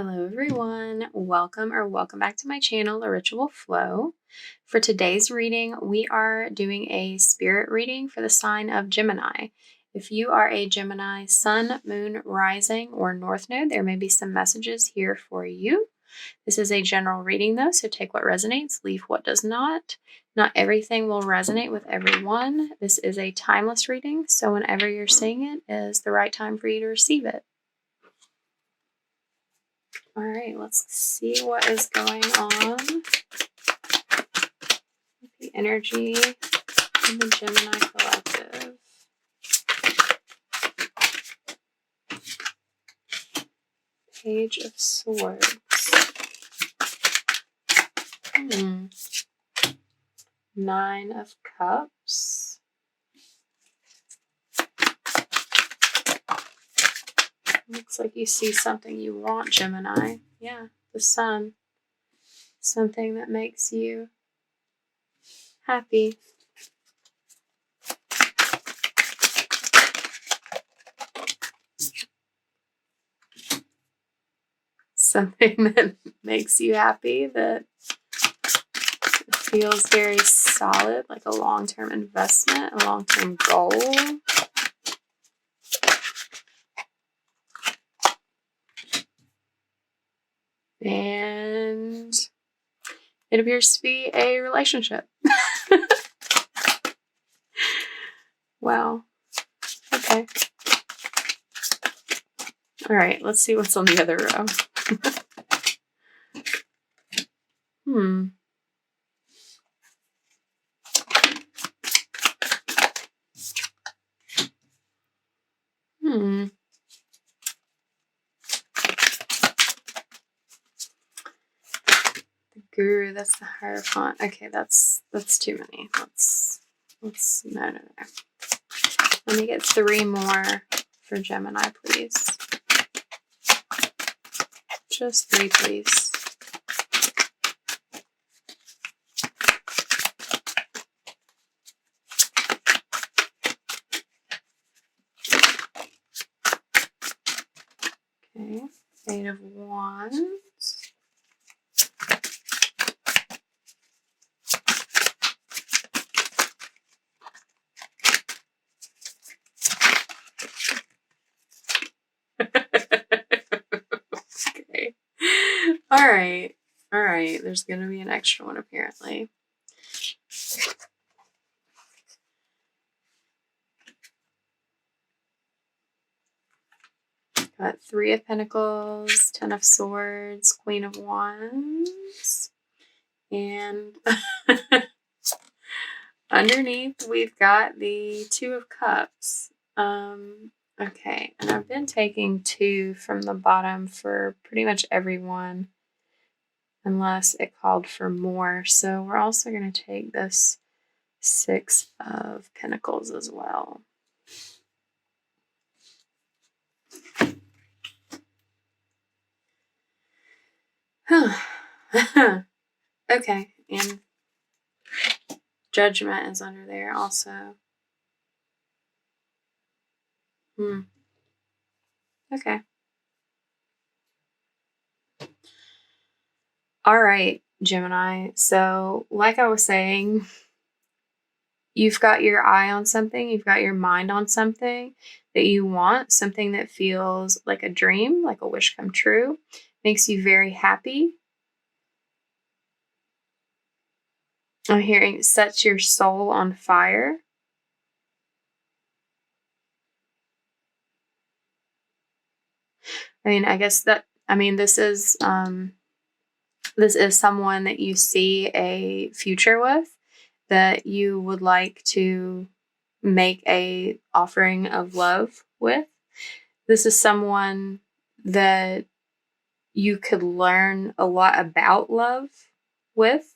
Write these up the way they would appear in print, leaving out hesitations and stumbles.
Hello everyone, welcome back to my channel, The Ritual Flow. For today's reading, we are doing a spirit reading for the sign of Gemini. If you are a Gemini Sun, Moon, Rising, or North Node, there may be some messages here for you. This is a general reading though, so take what resonates, leave what does not. Not everything will resonate with everyone. This is a timeless reading, so whenever you're seeing it is the right time for you to receive it. All right, let's see what is going on with the energy in the Gemini collective. Page of Swords. Nine of Cups. Looks like you see something you want, Gemini. Yeah, the Sun. Something that makes you happy. Something that makes you happy, that feels very solid, like a long-term investment, a long-term goal. And it appears to be a relationship. Wow. Okay. All right, let's see what's on the other row. The Guru, that's the Hierophant. Okay, that's too many. No. Let me get 3 more for Gemini, please. Just 3, please. Okay, 8 of Wands. Okay. All right. There's going to be an extra one apparently. Got 3 of Pentacles, 10 of Swords, Queen of Wands, and underneath we've got the 2 of Cups. Okay, and I've been taking 2 from the bottom for pretty much everyone, unless it called for more. So we're also going to take this 6 of Pentacles as well. Okay, and Judgment is under there also. Okay. All right, Gemini. So, like I was saying, you've got your eye on something, you've got your mind on something that you want, something that feels like a dream, like a wish come true, makes you very happy. I'm hearing sets your soul on fire. I mean, I guess that, this is someone that you see a future with, that you would like to make a offering of love with. This is someone that you could learn a lot about love with.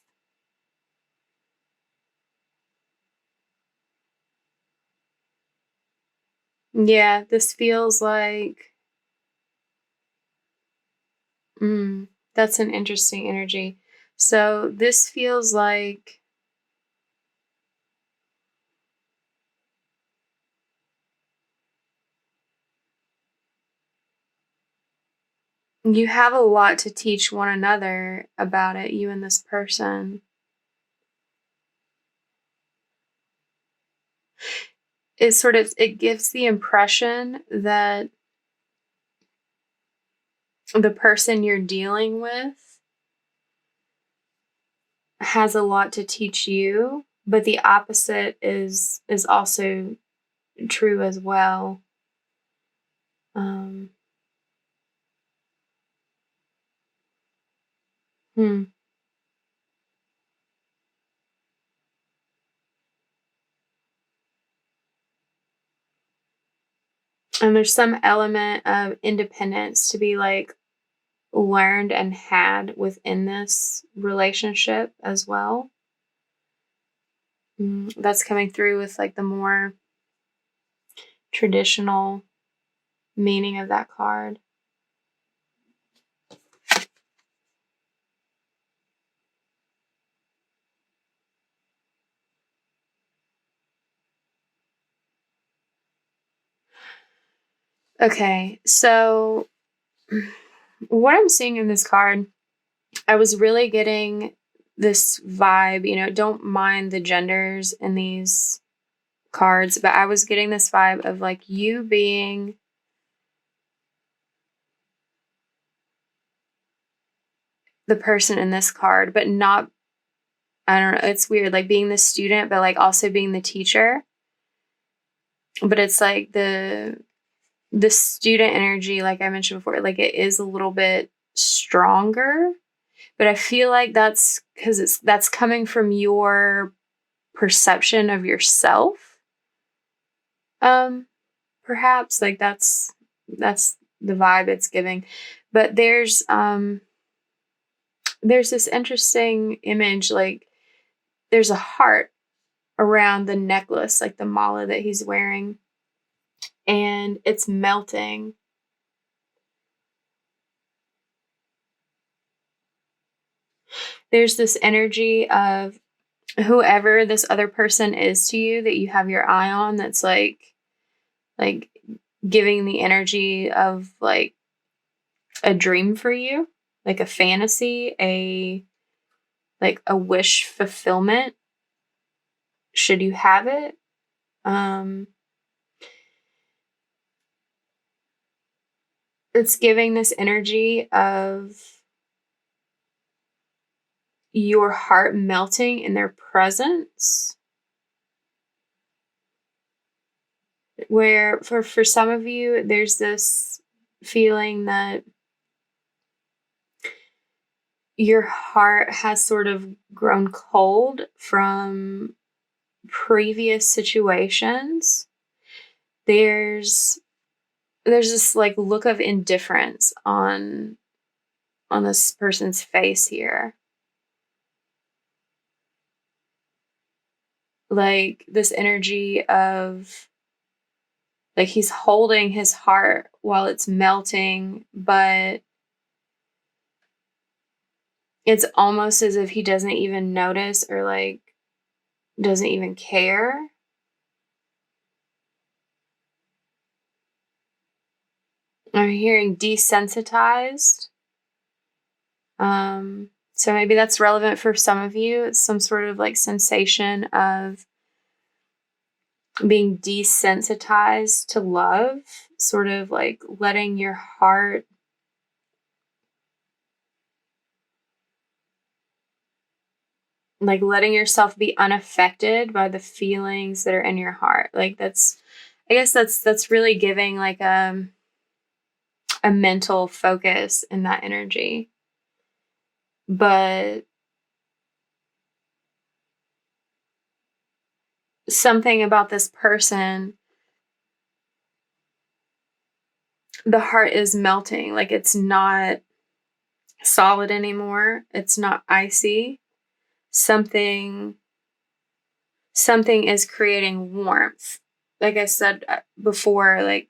Yeah, this feels like that's an interesting energy. So this feels like You have a lot to teach one another about it, you and this person. It gives the impression that the person you're dealing with has a lot to teach you, but the opposite is also true as well. Um, hmm. And there's some element of independence to be like learned and had within this relationship as well. That's coming through with like the more traditional meaning of that card. Okay, so what I'm seeing in this card, I was really getting this vibe, don't mind the genders in these cards, but I was getting this vibe of like you being the person in this card, but not, I don't know, it's weird, like being the student, but like also being the teacher. But it's like the student energy, like I mentioned before, like it is a little bit stronger, but I feel like that's because that's coming from your perception of yourself. Perhaps like that's the vibe it's giving. But there's this interesting image, like there's a heart around the necklace, like the mala that he's wearing, and it's melting. There's this energy of whoever this other person is to you that you have your eye on, that's like giving the energy of like a dream for you, like a fantasy, a wish fulfillment, should you have it. It's giving this energy of your heart melting in their presence, where for some of you there's this feeling that your heart has sort of grown cold from previous situations. There's this like look of indifference on this person's face here. Like this energy of like he's holding his heart while it's melting, but it's almost as if he doesn't even notice or like doesn't even care. I'm hearing desensitized. So maybe that's relevant for some of you. It's some sort of like sensation of being desensitized to love, sort of like letting your heart like letting yourself be unaffected by the feelings that are in your heart. Like I guess that's really giving like a mental focus in that energy. But something about this person, the heart is melting. Like it's not solid anymore. It's not icy. Something is creating warmth. Like I said before, like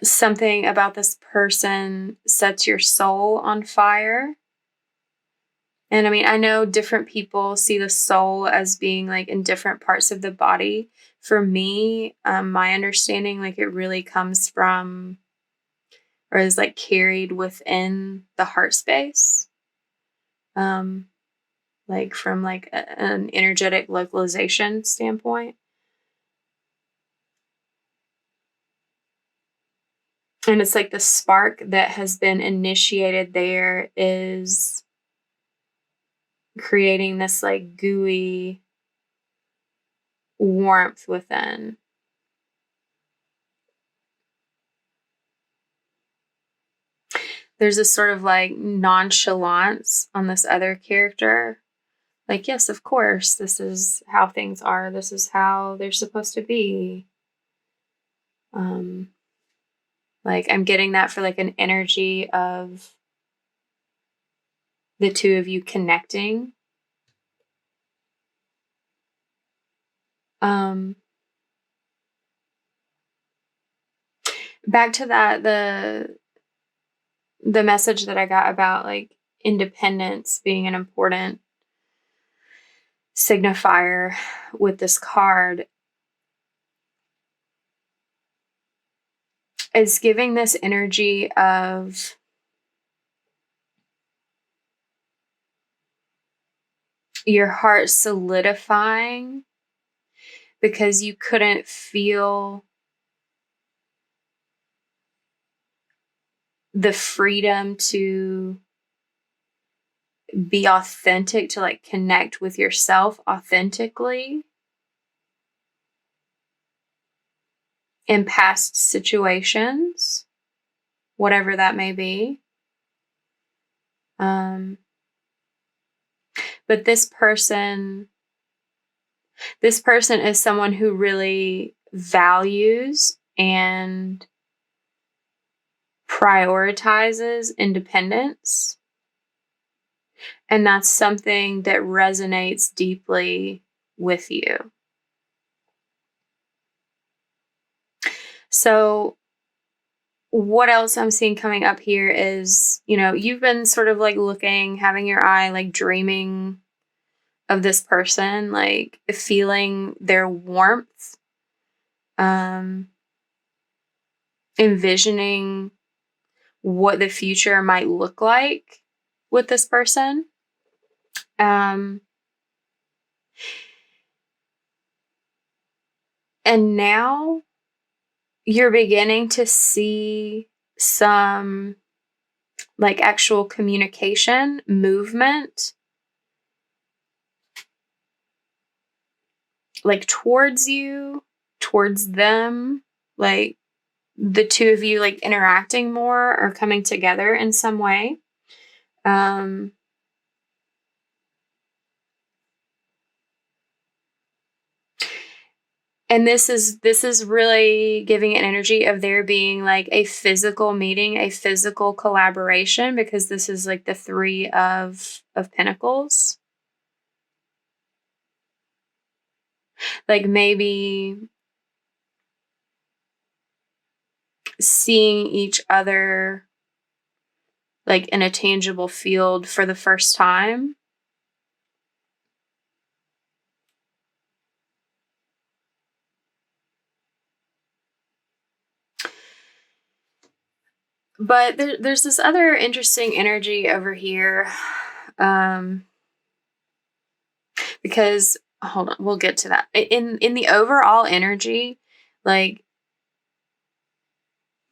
something about this person sets your soul on fire. And I mean, I know different people see the soul as being like in different parts of the body. For me, my understanding, like it really comes from or is like carried within the heart space. Like from like an energetic localization standpoint. And it's like the spark that has been initiated there is creating this like gooey warmth within. There's this sort of like nonchalance on this other character. Like, yes, of course, this is how things are. This is how they're supposed to be. Like, I'm getting that for like an energy of the two of you connecting. Back to that, the message that I got about like independence being an important signifier with this card is giving this energy of your heart solidifying because you couldn't feel the freedom to be authentic, to like connect with yourself authentically in past situations, whatever that may be. But this person is someone who really values and prioritizes independence. And that's something that resonates deeply with you. So what else I'm seeing coming up here is, you know, you've been sort of like looking, having your eye, like dreaming of this person, like feeling their warmth, envisioning what the future might look like with this person. And now you're beginning to see some like actual communication, movement, like towards you, towards them, like the two of you like interacting more or coming together in some way. And this is really giving an energy of there being like a physical meeting, a physical collaboration, because this is like the Three of Pentacles. Like maybe seeing each other like in a tangible field for the first time. But there's this other interesting energy over here. Because hold on, we'll get to that. In the overall energy, like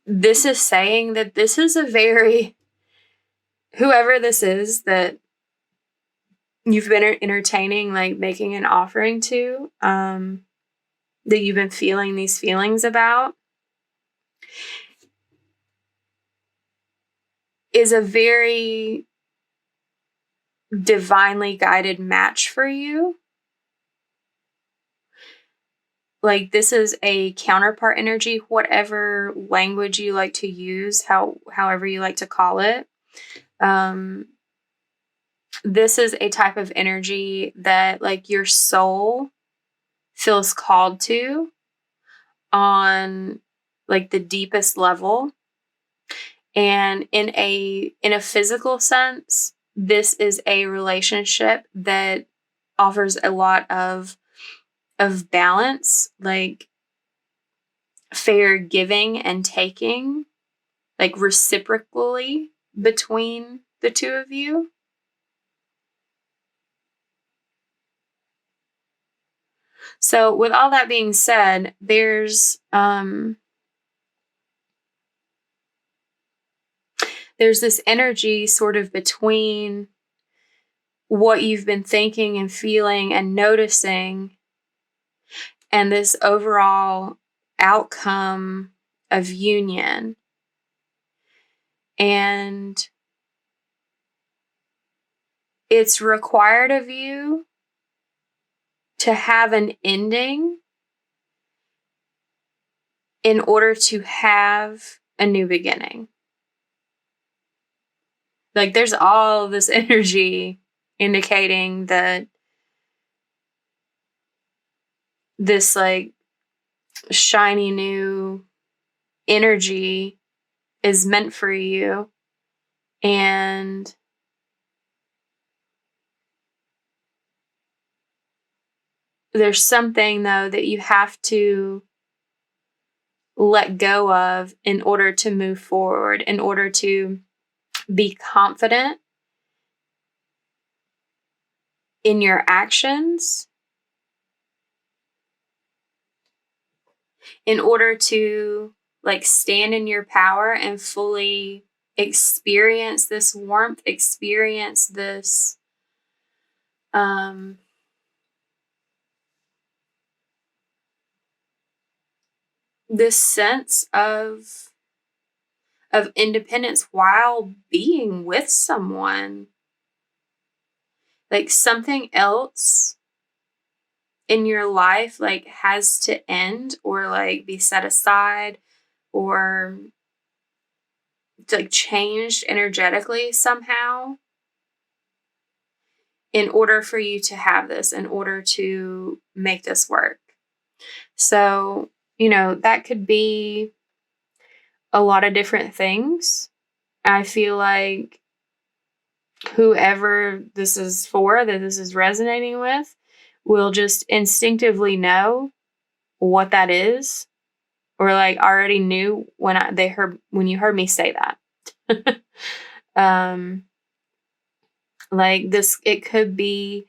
this is saying that this is a very, whoever this is that you've been entertaining, like making an offering to, that you've been feeling these feelings about, is a very divinely guided match for you. Like this is a counterpart energy, whatever language you like to use, however you like to call it. This is a type of energy that like your soul feels called to on like the deepest level. And in a physical sense, this is a relationship that offers a lot of balance, like fair giving and taking, like reciprocally between the two of you. So with all that being said, there's this energy sort of between what you've been thinking and feeling and noticing and this overall outcome of union. And it's required of you to have an ending in order to have a new beginning. Like, there's all this energy indicating that this, like, shiny new energy is meant for you. And there's something, though, that you have to let go of in order to move forward, in order to be confident in your actions, in order to like stand in your power and fully experience this warmth, experience this this sense of independence while being with someone. Like, something else in your life like has to end or like be set aside or like changed energetically somehow in order for you to have this, in order to make this work. So, that could be a lot of different things. I feel like whoever this is for, that this is resonating with, will just instinctively know what that is, or like already knew when you heard me say that. Like this, it could be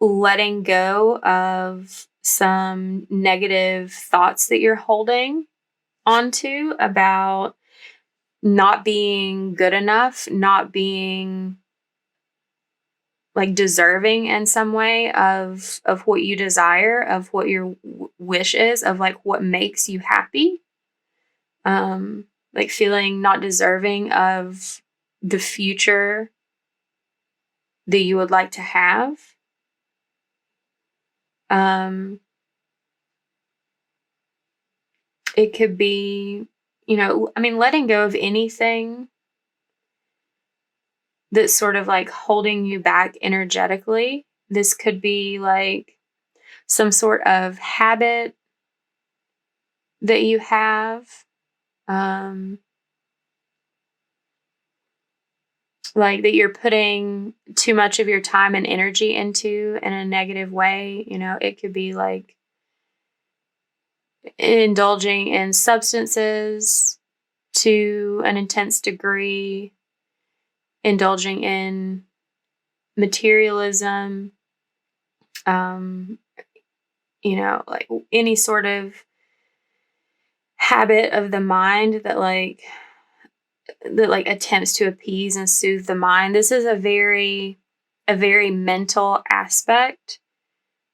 letting go of some negative thoughts that you're holding onto about not being good enough, not being like deserving in some way of what you desire, of what your wish is, of like what makes you happy. Like feeling not deserving of the future that you would like to have. It could be, letting go of anything that's sort of like holding you back energetically. This could be like some sort of habit that you have. Like that you're putting too much of your time and energy into in a negative way. It could be like indulging in substances to an intense degree, indulging in materialism, like any sort of habit of the mind that attempts to appease and soothe the mind. This is a very mental aspect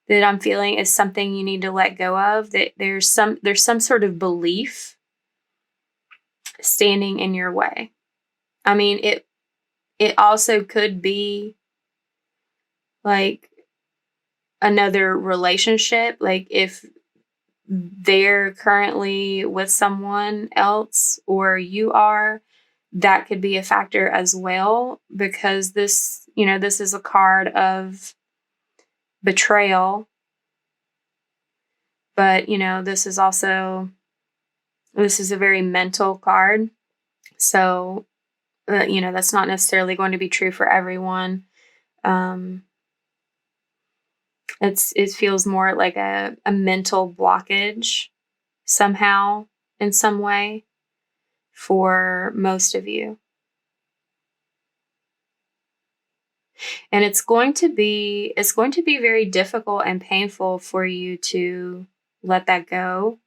that I'm feeling is something you need to let go of, that there's some sort of belief standing in your way. I mean, it also could be like another relationship, like if they're currently with someone else or you are, that could be a factor as well, because this is a card of betrayal. But, this is a very mental card. So, that's not necessarily going to be true for everyone. It feels more like a mental blockage somehow, in some way, for most of you. And it's going to be very difficult and painful for you to let that go.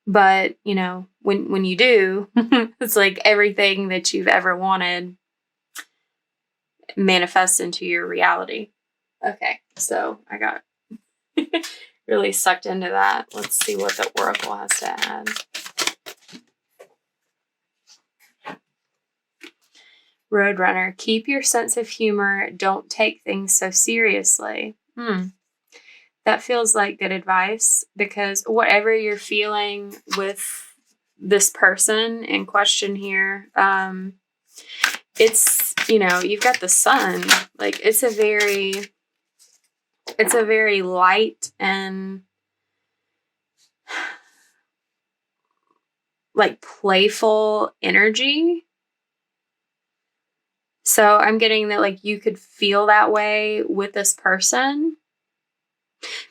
But, you know, when you do, it's like everything that you've ever wanted manifests into your reality. Okay, so I got really sucked into that. Let's see what the oracle has to add. Roadrunner, keep your sense of humor. Don't take things so seriously. That feels like good advice, because whatever you're feeling with this person in question here, it's, you know, you've got the sun. Like, it's a very light and like playful energy. So I'm getting that like you could feel that way with this person.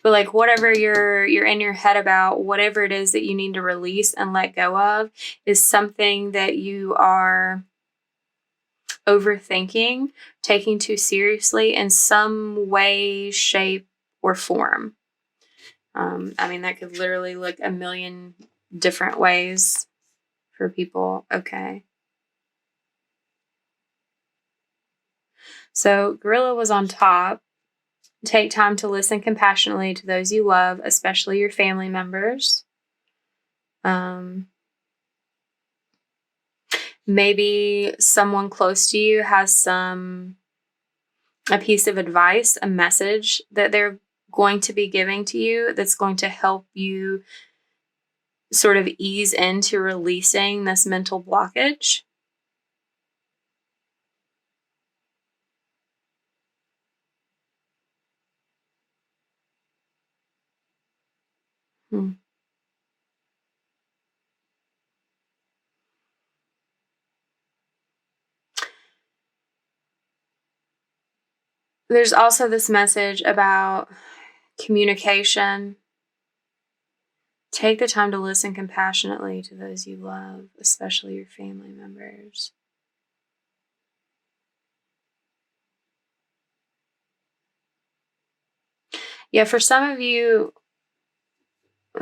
But like whatever you're in your head about, whatever it is that you need to release and let go of, is something that you are overthinking, taking too seriously in some way, shape, or form. I mean, that could literally look a million different ways for people. Okay. So Gorilla was on top. Take time to listen compassionately to those you love, especially your family members. Maybe someone close to you has a piece of advice, a message that they're going to be giving to you that's going to help you sort of ease into releasing this mental blockage. There's also this message about communication. Take the time to listen compassionately to those you love, especially your family members. Yeah, for some of you,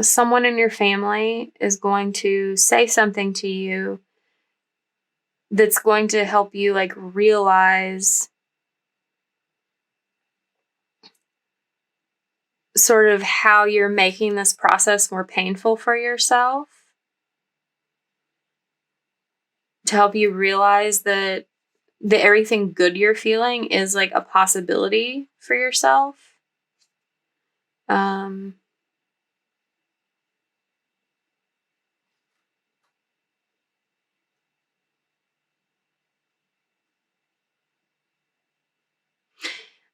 someone in your family is going to say something to you that's going to help you like realize sort of how you're making this process more painful for yourself, to help you realize that everything good you're feeling is like a possibility for yourself.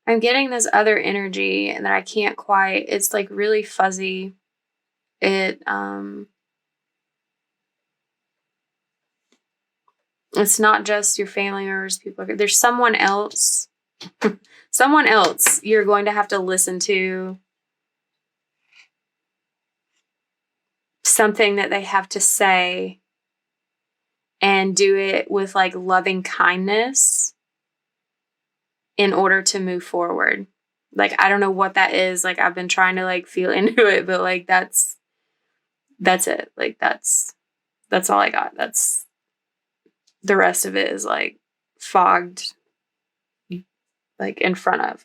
I'm getting this other energy and that I can't quite, it's like really fuzzy. It's not just your family members, people. There's someone else, someone else you're going to have to listen to something that they have to say and do it with like loving kindness in order to move forward. Like, I don't know what that is. Like, I've been trying to like feel into it, but like that's it. Like that's all I got. That's the rest of it is like fogged like in front of.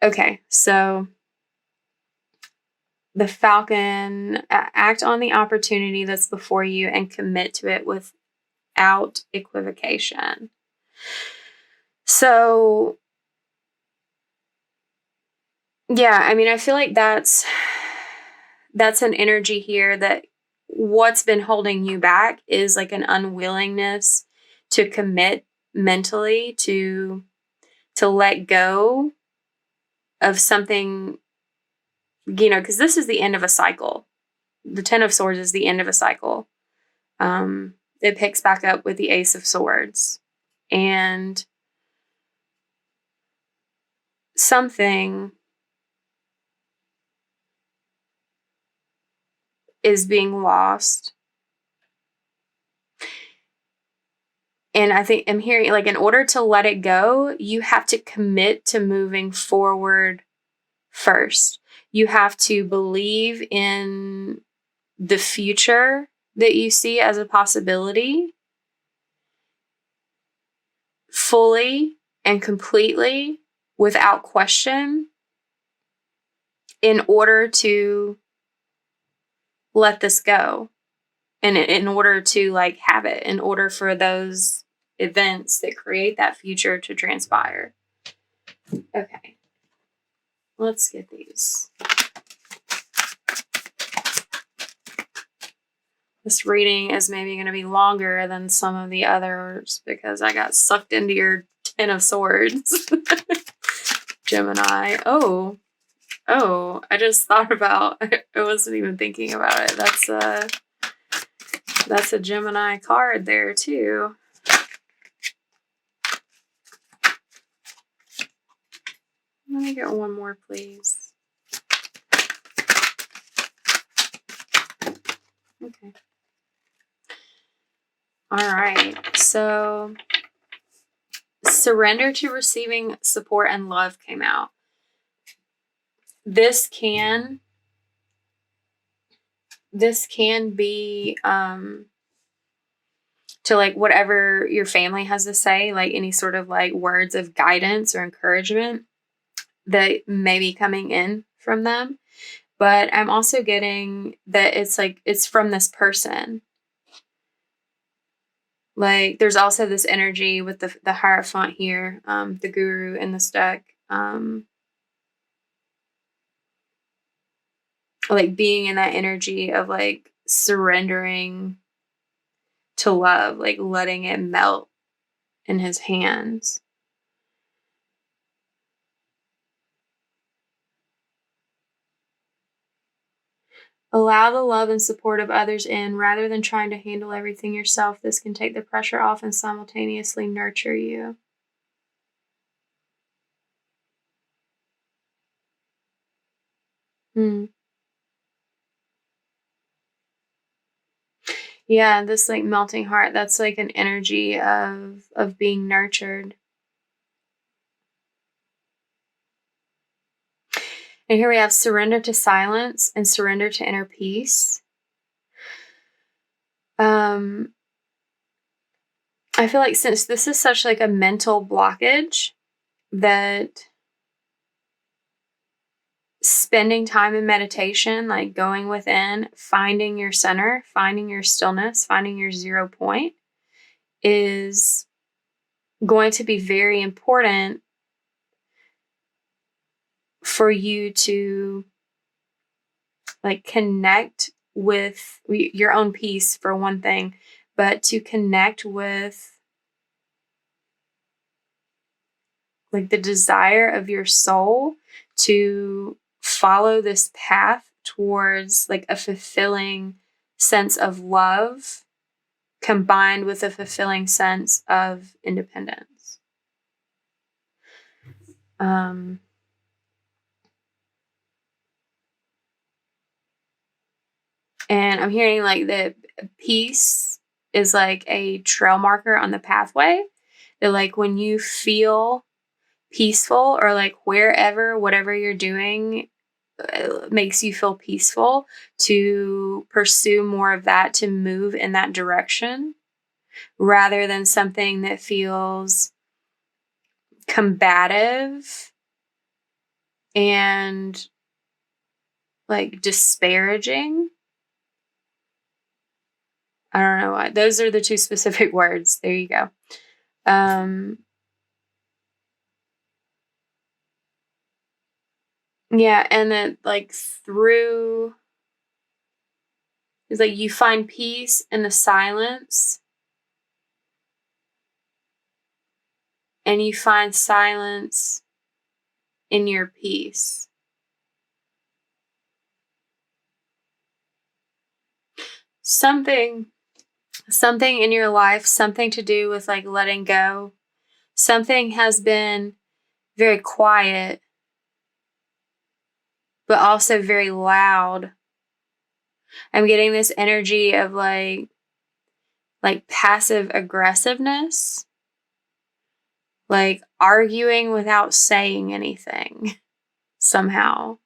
Okay, so the Falcon, act on the opportunity that's before you and commit to it without equivocation. So yeah, I mean, I feel like that's an energy here that what's been holding you back is like an unwillingness to commit mentally to let go of something, you know, because this is the end of a cycle. The Ten of Swords is the end of a cycle. It picks back up with the Ace of Swords. And something is being lost. And I think I'm hearing, like, in order to let it go, you have to commit to moving forward first. You have to believe in the future that you see as a possibility fully and completely without question in order to let this go. And in order to, like, have it, in order for those events that create that future to transpire. Okay. Let's get these. This reading is maybe going to be longer than some of the others because I got sucked into your Ten of Swords. Gemini. Oh, I just thought about, I wasn't even thinking about it. That's a Gemini card there too. Let me get one more, please. Okay. All right. So, surrender to receiving support and love came out. This can be to, like, whatever your family has to say, like any sort of, like, words of guidance or encouragement that may be coming in from them. But I'm also getting that it's like it's from this person. Like, there's also this energy with the Hierophant here, the Guru in this deck. Like, being in that energy of, like, surrendering to love, like letting it melt in his hands. Allow the love and support of others in rather than trying to handle everything yourself. This can take the pressure off and simultaneously nurture you. Yeah, this, like, melting heart, that's like an energy of being nurtured. And here we have surrender to silence and surrender to inner peace. I feel like since this is such, like, a mental blockage, that spending time in meditation, like going within, finding your center, finding your stillness, finding your 0 point is going to be very important for you to, like, connect with your own peace for one thing, but to connect with, like, the desire of your soul to follow this path towards, like, a fulfilling sense of love combined with a fulfilling sense of independence. And I'm hearing, like, the peace is like a trail marker on the pathway. That, like, when you feel peaceful, or, like, whatever you're doing makes you feel peaceful, to pursue more of that, to move in that direction, rather than something that feels combative and, like, disparaging. I don't know why. Those are the two specific words. There you go. Yeah, and then, like, through, it's like you find peace in the silence, and you find silence in your peace. Something in your life, something to do with, like, letting go. Something has been very quiet, but also very loud I'm getting this energy of like passive aggressiveness, like arguing without saying anything somehow.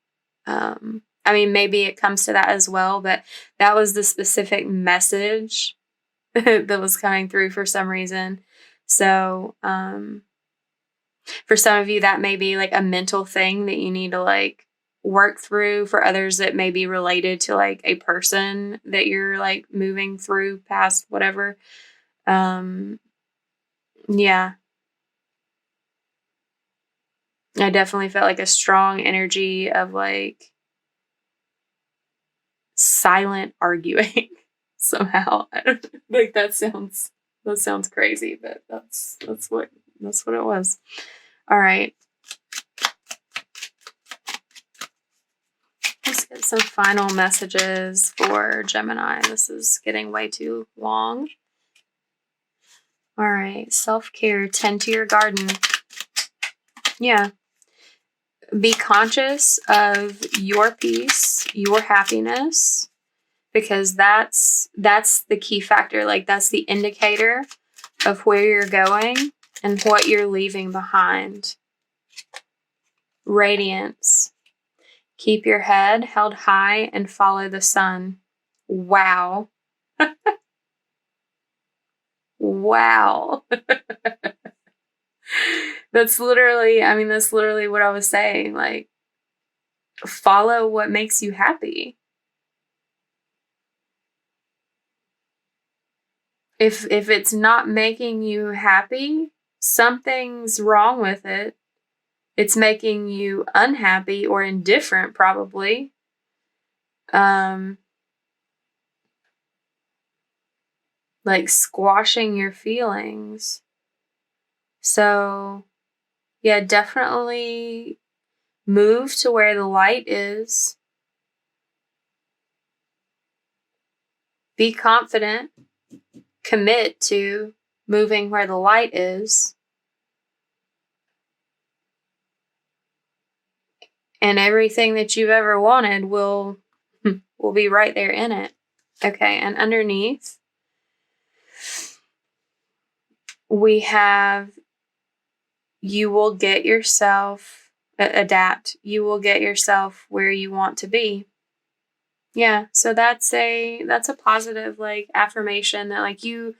I mean, maybe it comes to that as well, but that was the specific message that was coming through for some reason. So, for some of you, that may be like a mental thing that you need to like work through. For others, that may be related to like a person that you're like moving through past whatever. Yeah, I definitely felt like a strong energy of like silent arguing somehow. I don't like that sounds crazy, but that's what it was. All right. Let's get some final messages for Gemini. This is getting way too long. All right. Self-care. Tend to your garden. Yeah. Be conscious of your peace, your happiness, because that's the key factor. Like, that's the indicator of where you're going and what you're leaving behind. Radiance. Keep your head held high and follow the sun. Wow. Wow. That's literally what I was saying. Like, follow what makes you happy. If it's not making you happy, something's wrong with it. It's making you unhappy or indifferent, probably. Like squashing your feelings. So, yeah, definitely move to where the light is. Be confident. Commit to moving where the light is. And everything that you've ever wanted will be right there in it. Okay, and underneath, we have, you will get yourself, adapt. You will get yourself where you want to be. Yeah, so that's a positive like affirmation that like you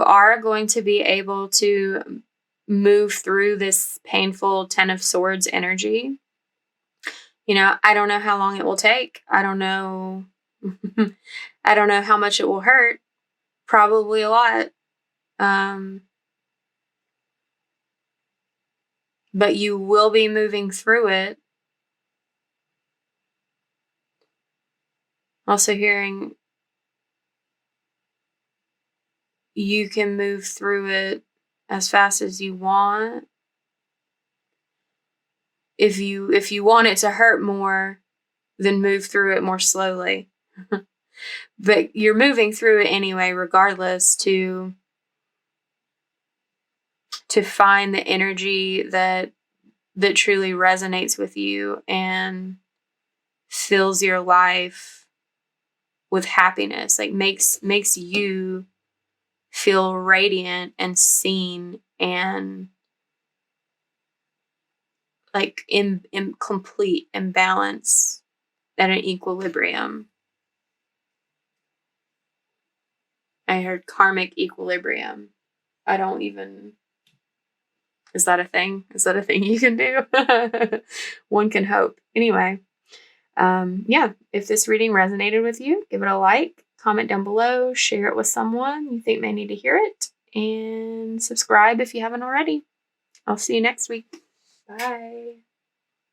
are going to be able to move through this painful 10 of Swords energy. You know, I don't know how long it will take. I don't know. I don't know how much it will hurt. Probably a lot. But you will be moving through it. Also hearing you can move through it as fast as you want. If you want it to hurt more, then move through it more slowly. But you're moving through it anyway, regardless, to find the energy that truly resonates with you and fills your life with happiness, like makes you feel radiant and seen and like in complete imbalance at an equilibrium. I heard karmic equilibrium. I don't even... Is that a thing? Is that a thing you can do? One can hope. Anyway, yeah, if this reading resonated with you, give it a like, comment down below, share it with someone you think may need to hear it, and subscribe if you haven't already. I'll see you next week. Bye.